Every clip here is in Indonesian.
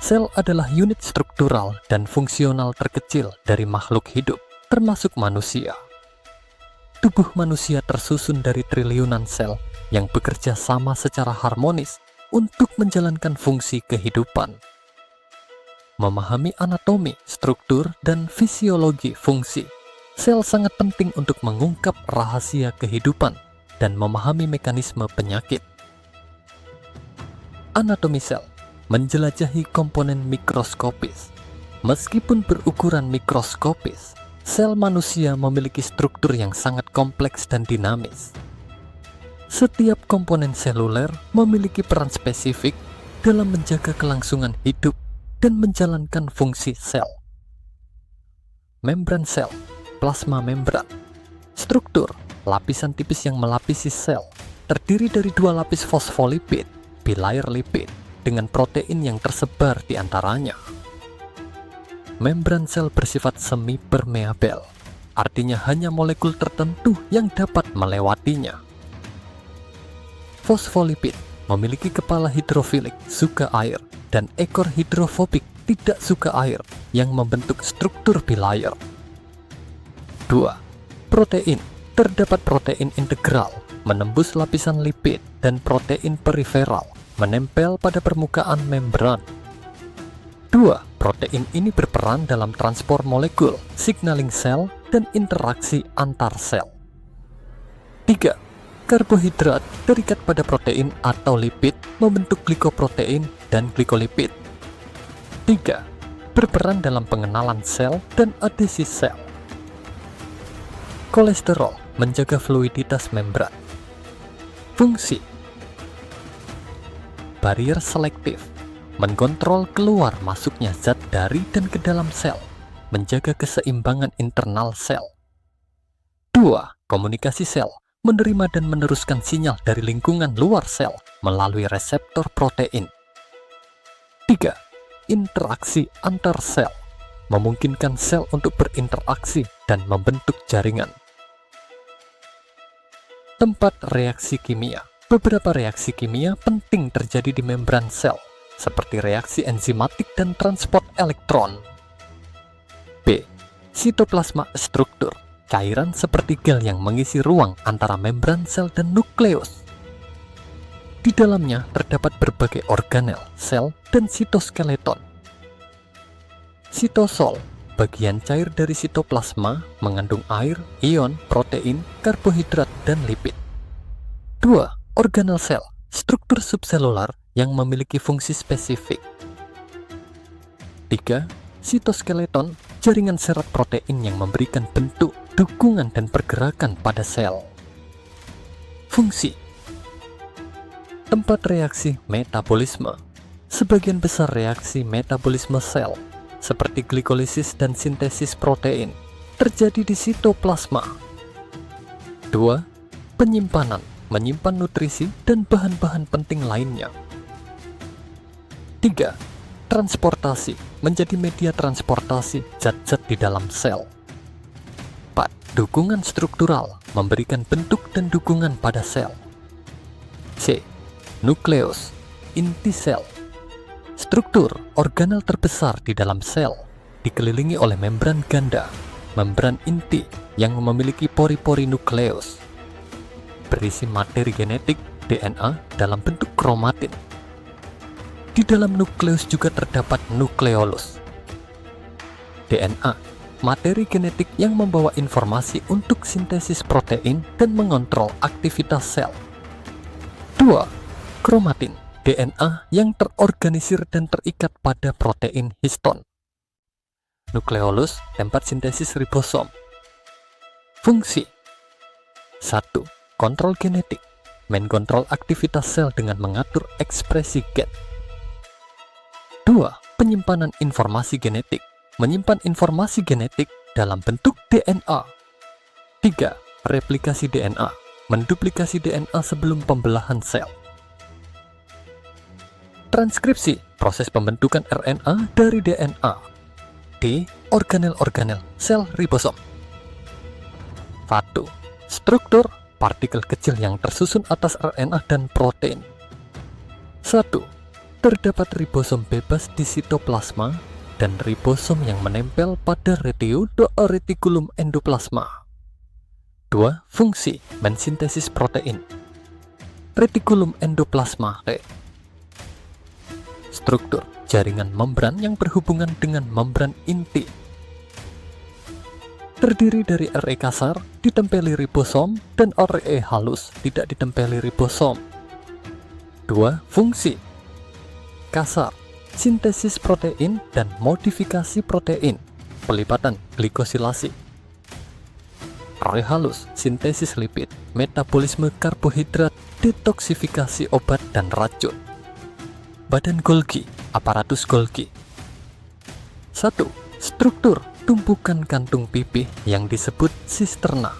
Sel adalah unit struktural dan fungsional terkecil dari makhluk hidup, termasuk manusia. Tubuh manusia tersusun dari triliunan sel yang bekerja sama secara harmonis untuk menjalankan fungsi kehidupan. Memahami anatomi, struktur, dan fisiologi fungsi, sel sangat penting untuk mengungkap rahasia kehidupan dan memahami mekanisme penyakit. Anatomi sel menjelajahi komponen mikroskopis. Meskipun berukuran mikroskopis, sel manusia memiliki struktur yang sangat kompleks dan dinamis. Setiap komponen seluler memiliki peran spesifik dalam menjaga kelangsungan hidup dan menjalankan fungsi sel. Membran sel, plasma membran. Struktur, lapisan tipis yang melapisi sel, terdiri dari dua lapis fosfolipid, bilayer lipid, dengan protein yang tersebar di antaranya. Membran sel bersifat semi-permeabel, artinya hanya molekul tertentu yang dapat melewatinya. Fosfolipid memiliki kepala hidrofilik suka air dan ekor hidrofobik tidak suka air yang membentuk struktur bilayer. 2. Protein. Terdapat protein integral menembus lapisan lipid dan protein periferal menempel pada permukaan membran. 2. Protein ini berperan dalam transport molekul, signaling sel, dan interaksi antar sel. 3. Karbohidrat terikat pada protein atau lipid membentuk glikoprotein dan glikolipid. 3. Berperan dalam pengenalan sel dan adhesi sel. Kolesterol menjaga fluiditas membran. Fungsi. Barier selektif mengontrol keluar masuknya zat dari dan ke dalam sel, menjaga keseimbangan internal sel. 2. Komunikasi sel menerima dan meneruskan sinyal dari lingkungan luar sel melalui reseptor protein. 3. Interaksi antar sel memungkinkan sel untuk berinteraksi dan membentuk jaringan. Tempat reaksi kimia. Beberapa reaksi kimia penting terjadi di membran sel, seperti reaksi enzimatik dan transport elektron. B. Sitoplasma struktur, cairan seperti gel yang mengisi ruang antara membran sel dan nukleus. Di dalamnya terdapat berbagai organel, sel, dan sitoskeleton. Sitosol, bagian cair dari sitoplasma, mengandung air, ion, protein, karbohidrat, dan lipid. 2. Organel sel, struktur subselular yang memiliki fungsi spesifik. 3. Sitoskeleton, jaringan serat protein yang memberikan bentuk, dukungan, dan pergerakan pada sel. Fungsi. Tempat reaksi metabolisme. Sebagian besar reaksi metabolisme sel, seperti glikolisis dan sintesis protein, terjadi di sitoplasma. 2. Penyimpanan, menyimpan nutrisi dan bahan-bahan penting lainnya. 3. Transportasi, menjadi media transportasi zat-zat di dalam sel. 4. Dukungan struktural, memberikan bentuk dan dukungan pada sel. C. Nukleus, inti sel. Struktur organel terbesar di dalam sel, dikelilingi oleh membran ganda, membran inti yang memiliki pori-pori nukleus, berisi materi genetik DNA dalam bentuk kromatin. Di dalam nukleus juga terdapat nukleolus. DNA, materi genetik yang membawa informasi untuk sintesis protein dan mengontrol aktivitas sel. 2. Kromatin, DNA yang terorganisir dan terikat pada protein histon. Nukleolus, tempat sintesis ribosom. Fungsi. 1. Kontrol genetik, mengontrol aktivitas sel dengan mengatur ekspresi gen. 2. Penyimpanan informasi genetik, menyimpan informasi genetik dalam bentuk DNA. 3. Replikasi DNA, menduplikasi DNA sebelum pembelahan sel. Transkripsi, proses pembentukan RNA dari DNA. D. Organel-organel sel ribosom. 1. Struktur, partikel kecil yang tersusun atas RNA dan protein. 1. terdapat ribosom bebas di sitoplasma dan ribosom yang menempel pada retikulum endoplasma. 2. Fungsi mensintesis protein. Retikulum endoplasma T. Struktur jaringan membran yang berhubungan dengan membran inti. Terdiri dari RE kasar ditempeli ribosom dan RE halus tidak ditempeli ribosom. 2. Fungsi kasar, sintesis protein dan modifikasi protein, pelipatan glikosilasi. RE halus, sintesis lipid, metabolisme karbohidrat, detoksifikasi obat dan racun. Badan Golgi, aparatus Golgi. 1. Struktur tumpukan kantung pipih yang disebut sisterna.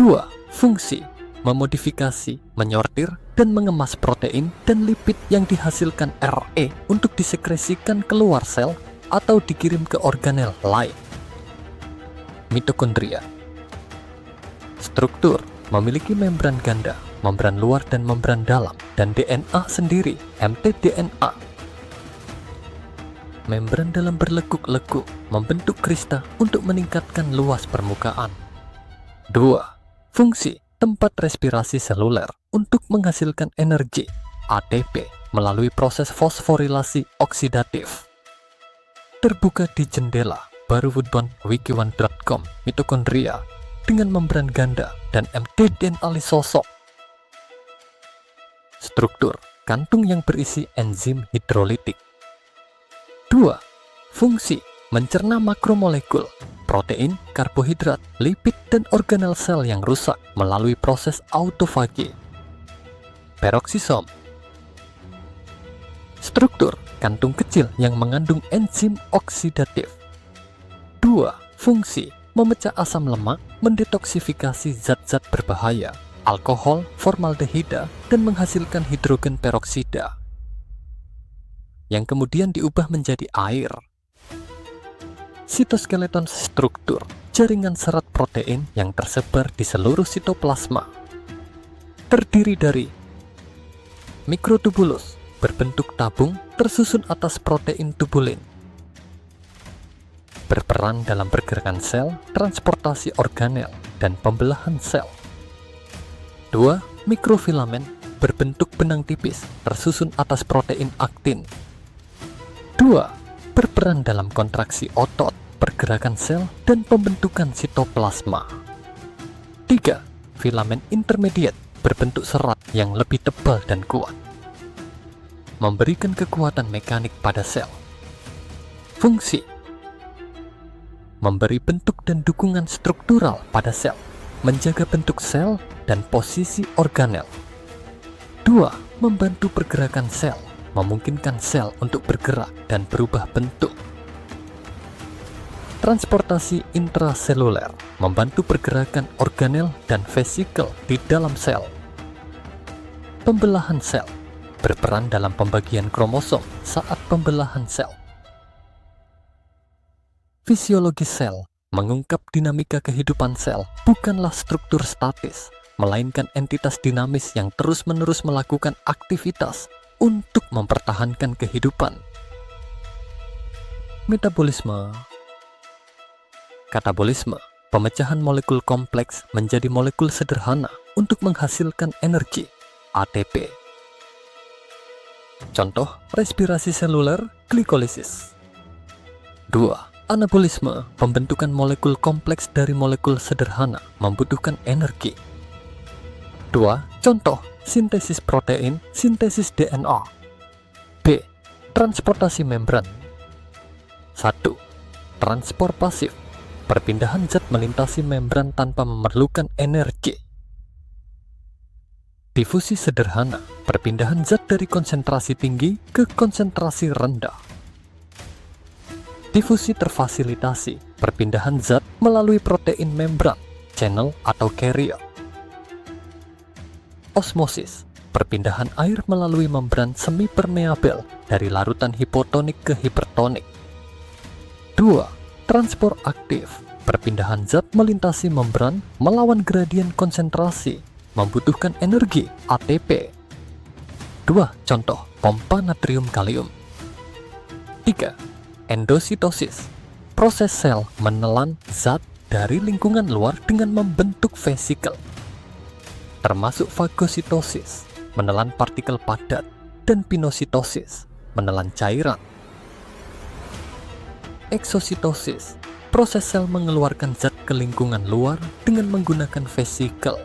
2. Fungsi memodifikasi, menyortir, dan mengemas protein dan lipid yang dihasilkan RE untuk disekresikan keluar sel atau dikirim ke organel lain. Mitokondria. Struktur memiliki membran ganda, membran luar dan membran dalam, dan DNA sendiri, mtDNA. Membran dalam berlekuk-lekuk membentuk krista untuk meningkatkan luas permukaan. 2. Fungsi tempat respirasi seluler untuk menghasilkan energi, ATP, melalui proses fosforilasi oksidatif. Terbuka di jendela, baruwoodbond.wiki1.com, mitokondria, dengan membran ganda dan mtDNA lisosok. Struktur kantung yang berisi enzim hidrolitik. 2. Fungsi mencerna makromolekul, protein, karbohidrat, lipid, dan organel sel yang rusak melalui proses autofagi. Peroksisom. Struktur kantung kecil yang mengandung enzim oksidatif. 2. Fungsi memecah asam lemak, mendetoksifikasi zat-zat berbahaya, alkohol, formaldehida, dan menghasilkan hidrogen peroksida, yang kemudian diubah menjadi air. Sitoskeleton struktur jaringan serat protein yang tersebar di seluruh sitoplasma. Terdiri dari mikrotubulus, berbentuk tabung tersusun atas protein tubulin. Berperan dalam pergerakan sel, transportasi organel, dan pembelahan sel. 2. Mikrofilamen berbentuk benang tipis tersusun atas protein aktin. 2. Berperan dalam kontraksi otot, pergerakan sel, dan pembentukan sitoplasma. 3. Filamen intermediate berbentuk serat yang lebih tebal dan kuat, memberikan kekuatan mekanik pada sel. Fungsi memberi bentuk dan dukungan struktural pada sel, menjaga bentuk sel dan posisi organel. 2. Membantu pergerakan sel, memungkinkan sel untuk bergerak dan berubah bentuk. Transportasi intraseluler, membantu pergerakan organel dan vesikel di dalam sel. Pembelahan sel, berperan dalam pembagian kromosom saat pembelahan sel. Fisiologi sel mengungkap dinamika kehidupan sel bukanlah struktur statis, melainkan entitas dinamis yang terus-menerus melakukan aktivitas untuk mempertahankan kehidupan. Metabolisme. Katabolisme, pemecahan molekul kompleks menjadi molekul sederhana untuk menghasilkan energi, ATP. Contoh, respirasi seluler, glikolisis. 2. Anabolisme, pembentukan molekul kompleks dari molekul sederhana, membutuhkan energi. 2. Contoh, sintesis protein, sintesis DNA. B. Transportasi membran. 1. Transport pasif, perpindahan zat melintasi membran tanpa memerlukan energi. Difusi sederhana, perpindahan zat dari konsentrasi tinggi ke konsentrasi rendah. Difusi terfasilitasi, perpindahan zat melalui protein membran, channel atau carrier. Osmosis, perpindahan air melalui membran semi-permeabel dari larutan hipotonik ke hipertonik. 2. Transport aktif, perpindahan zat melintasi membran melawan gradien konsentrasi, membutuhkan energi, ATP. 2 contoh, pompa natrium kalium. 3. Endositosis, proses sel menelan zat dari lingkungan luar dengan membentuk vesikel, termasuk fagositosis, menelan partikel padat, dan pinositosis, menelan cairan. Eksositosis, proses sel mengeluarkan zat ke lingkungan luar dengan menggunakan vesikel.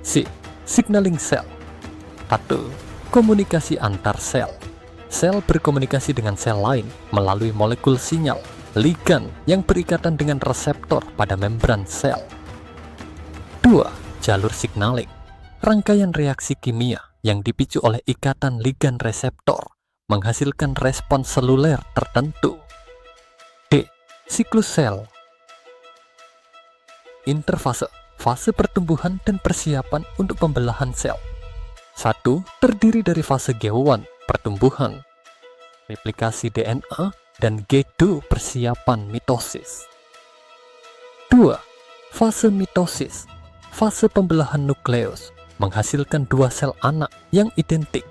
C. Signaling sel. 1. Komunikasi antar sel. Sel berkomunikasi dengan sel lain melalui molekul sinyal, ligan yang berikatan dengan reseptor pada membran sel. 2. Jalur signaling, rangkaian reaksi kimia yang dipicu oleh ikatan ligan reseptor, menghasilkan respons seluler tertentu. D. Siklus sel. Interfase, fase pertumbuhan dan persiapan untuk pembelahan sel. 1. Terdiri dari fase G1, pertumbuhan, replikasi DNA, dan G2, persiapan mitosis. 2. Fase mitosis, fase pembelahan nukleus, menghasilkan dua sel anak yang identik.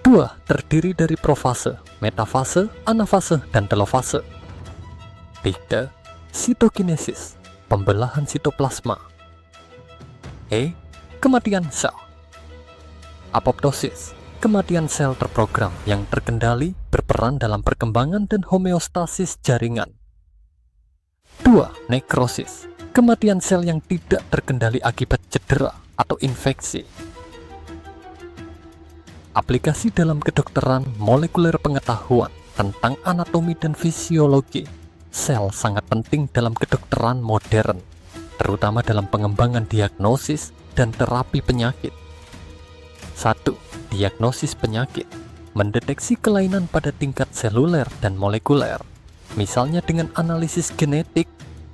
2. Terdiri dari profase, metafase, anafase, dan telofase. 3. Sitokinesis, pembelahan sitoplasma. E. Kematian sel. Apoptosis, kematian sel terprogram yang terkendali berperan dalam perkembangan dan homeostasis jaringan. 2. Nekrosis, kematian sel yang tidak terkendali akibat cedera atau infeksi. Aplikasi dalam kedokteran molekuler, pengetahuan tentang anatomi dan fisiologi sel sangat penting dalam kedokteran modern, terutama dalam pengembangan diagnosis dan terapi penyakit. 1. Diagnosis penyakit, mendeteksi kelainan pada tingkat seluler dan molekuler, misalnya dengan analisis genetik,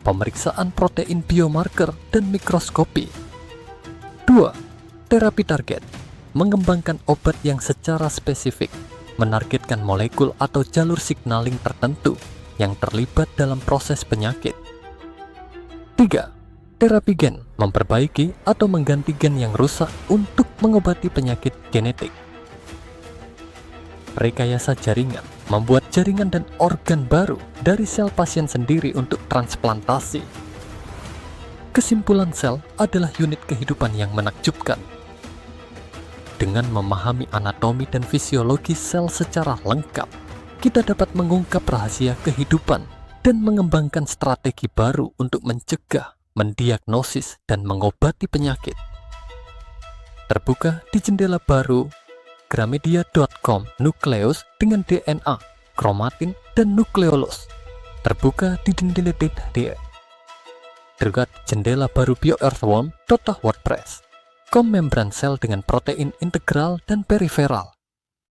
pemeriksaan protein biomarker, dan mikroskopi. 2. Terapi target, mengembangkan obat yang secara spesifik menargetkan molekul atau jalur signaling tertentu yang terlibat dalam proses penyakit. 3. Terapi gen, memperbaiki atau mengganti gen yang rusak untuk mengobati penyakit genetik. Rekayasa jaringan, membuat jaringan dan organ baru dari sel pasien sendiri untuk transplantasi. Kesimpulan, sel adalah unit kehidupan yang menakjubkan. Dengan memahami anatomi dan fisiologi sel secara lengkap, kita dapat mengungkap rahasia kehidupan dan mengembangkan strategi baru untuk mencegah, mendiagnosis, dan mengobati penyakit. Terbuka di jendela baru gramedia.com nukleus dengan DNA, kromatin, dan nukleolus. Terbuka di jendela DD. Tergugat jendela baru bioearthworm.wordpress. Membran sel dengan protein integral dan periferal.